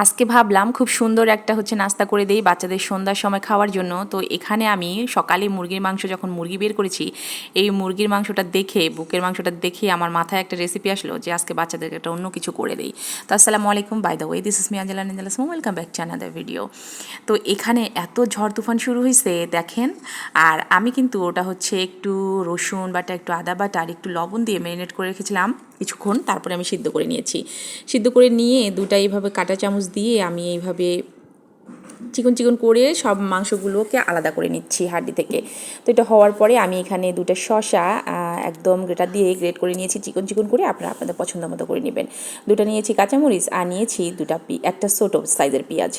আজকে ভাবলাম খুব সুন্দর একটা নাস্তা করে দেই বাচ্চাদের সন্ধ্যার সময় খাওয়ার জন্য। তো এখানে আমি সকালে মুরগির মাংস যখন মুরগি বের করেছি, এই মুরগির মাংসটা দেখে, বুকের মাংসটা দেখে আমার মাথায় একটা রেসিপি আসলো যে আজকে বাচ্চাদেরকে একটা অন্য কিছু করে দেই। তো আসসালামু আলাইকুম, by the way this is me Angela নিঞ্জালাস, welcome back to another video. তো এখানে এত ঝড় তুফান শুরু হয়েছে দেখেন, আর আমি কিন্তু ওটা একটু রসুন বাটা, একটু আদা বাটা আর একটু লবণ দিয়ে ম্যারিনেট করে রেখেছিলাম কিছুক্ষণ। তারপরে আমি সিদ্ধ করে নিয়েছি। সিদ্ধ করে নিয়ে দুটা এইভাবে কাঁটা চামচ দিয়ে আমি এইভাবে চিকন চিকন করে সব মাংসগুলোকে আলাদা করে নিচ্ছি হাঁড়ি থেকে। তো এটা হওয়ার পরে আমি এখানে দুটো শসা একদম গ্রেটার দিয়ে গ্রেট করে নিয়েছি চিকন চিকন করে, আপনারা আপনাদের পছন্দ মতো করে নেবেন। দুটো নিয়েছি কাঁচামরিচ আর নিয়েছি একটা ছোটো সাইজের পেঁয়াজ।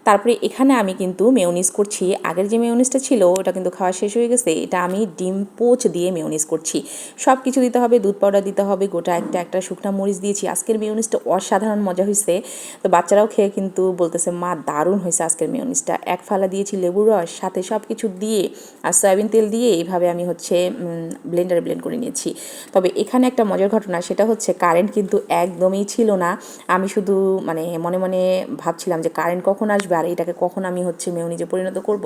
তারপরে এখানে আমি কিন্তু মেয়োনিজ করছি। আগের যে মেয়োনিজটা ছিল ওটা কিন্তু খাওয়া শেষ হয়ে গেছে, এটা আমি ডিম পোচ দিয়ে মেয়োনিজ করছি। সব কিছু দিতে হবে, দুধ পাউডার দিতে হবে, গোটা একটা শুকনা মরিচ দিয়েছি। আজকের মেয়োনিজটা অসাধারণ মজা হয়েছে। তো বাচ্চারাও খেয়ে কিন্তু বলতেছে মা দারুণ হয়েছে আজকের মেয়োনিজটা। এক ফালা দিয়েছি লেবুর রস, সাথে সব কিছু দিয়ে আর সয়াবিন তেল দিয়ে এইভাবে আমি ব্লেন্ডারে ব্লেন্ড করে নিয়েছি। তবে এখানে একটা মজার ঘটনা, সেটা কারেন্ট কিন্তু একদমই ছিল না। আমি শুধু মনে মনে ভাবছিলাম যে কারেন্ট কখন আসবে, আর এটাকে কখন আমি মেয়োনিজে পরিণত করব,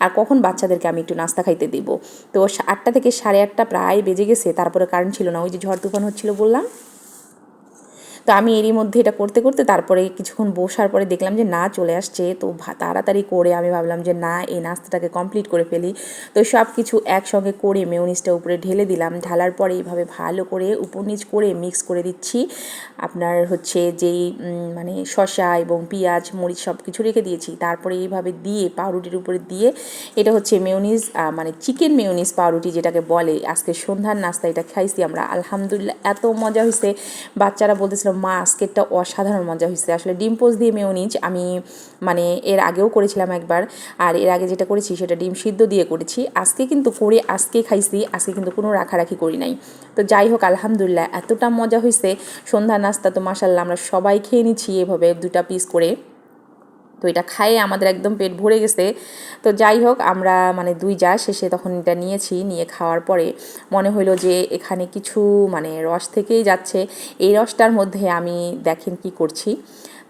আর কখন বাচ্চাদেরকে আমি একটু নাস্তা খাইতে দিব। তো 8টা থেকে 8:30 প্রায় বেজে গেছে, তারপরে কারেন্ট ছিল না। ওই যে ঝড় তুফান হচ্ছিল বললাম। তো আমি এরই মধ্যে এটা করতে করতে তারপরে কিছুক্ষণ বসার পরে দেখলাম যে না চলে আসছে। তো তাড়াতাড়ি করে আমি ভাবলাম যে না, এই নাস্তাটাকে কমপ্লিট করে ফেলি। তো সব কিছু একসঙ্গে করে মেয়োনিজটা উপরে ঢেলে দিলাম। ঢালার পরে এইভাবে ভালো করে উপর নিচ করে মিক্স করে দিচ্ছি। আপনার যেই শসা এবং পেঁয়াজ মরিচ সব কিছু রেখে দিয়েছি, তারপরে এইভাবে দিয়ে পাউরুটির উপরে দিয়ে, এটা মেয়োনিজ চিকেন মেয়োনিজ পাউরুটি যেটাকে বলে। আজকে সন্ধ্যার নাস্তা এটা খাইছি আমরা, আলহামদুলিল্লাহ এত মজা হয়েছে। বাচ্চারা বলতেছিল মা আজকেরটা অসাধারণ মজা হয়েছে। আসলে ডিম পোচ দিয়ে মেয়োনিজ আমি এর আগেও করেছিলাম একবার, আর এর আগে যেটা করেছি সেটা ডিম সিদ্ধ দিয়ে করেছি। আজকে কিন্তু করে আজকে খাইছি, আজকে কিন্তু কোনো রাখারাখি করি নাই। তো যাই হোক, আলহামদুলিল্লাহ এতটা মজা হয়েছে। সন্ধ্যা নাস্তা তো মাশাল্লাহ আমরা সবাই খেয়ে নিচ্ছি এভাবে 2টা পিস করে। তো এটা খাইয়ে আমাদের একদম পেট ভরে গেছে। তো যাই হোক, আমরা 2 যা শেষে তখন এটা নিয়েছি। নিয়ে খাওয়ার পরে মনে হইলো যে এখানে কিছু রস থেকেই যাচ্ছে। এই রসটার মধ্যে আমি দেখেন কি করছি।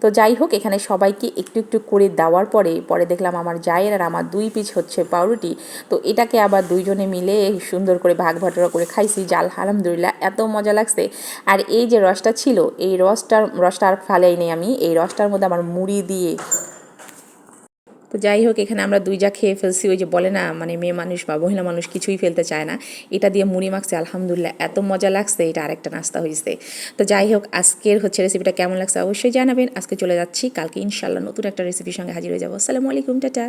তো যাই হোক, এখানে সবাইকে একটু একটু করে দেওয়ার পরে দেখলাম আমার জায়ের আর আমার 2 পিস পাউরুটি। তো এটাকে আবার 2 জনে মিলে সুন্দর করে ভাগ ভাটোরা করে খাইছি। আলহামদুলিল্লাহ এত মজা লাগছে। আর এই যে রসটা ছিল, এই রসটা আর ফালাই নেই আমি। এই রসটার মধ্যে আমার মুড়ি দিয়ে, তো যাই হোক, এখানে আমরা 2 যা খেয়ে ফেলছি। ওই যে বলে না মেয়ে মানুষ বা মহিলা মানুষ কিছুই ফেলতে চায় না, এটা দিয়ে মুড়ি মাখছে। আলহামদুলিল্লাহ এত মজা লাগছে, এটা আরেকটা নাস্তা হয়েছে। তো যাই হোক, আজকের রেসিপিটা কেমন লাগছে অবশ্যই জানাবেন। আজকে চলে যাচ্ছি, কালকে ইনশাল্লাহ নতুন একটা রেসিপির সঙ্গে হাজির হয়ে যাবো। আসসালামু আলাইকুম, টাটা।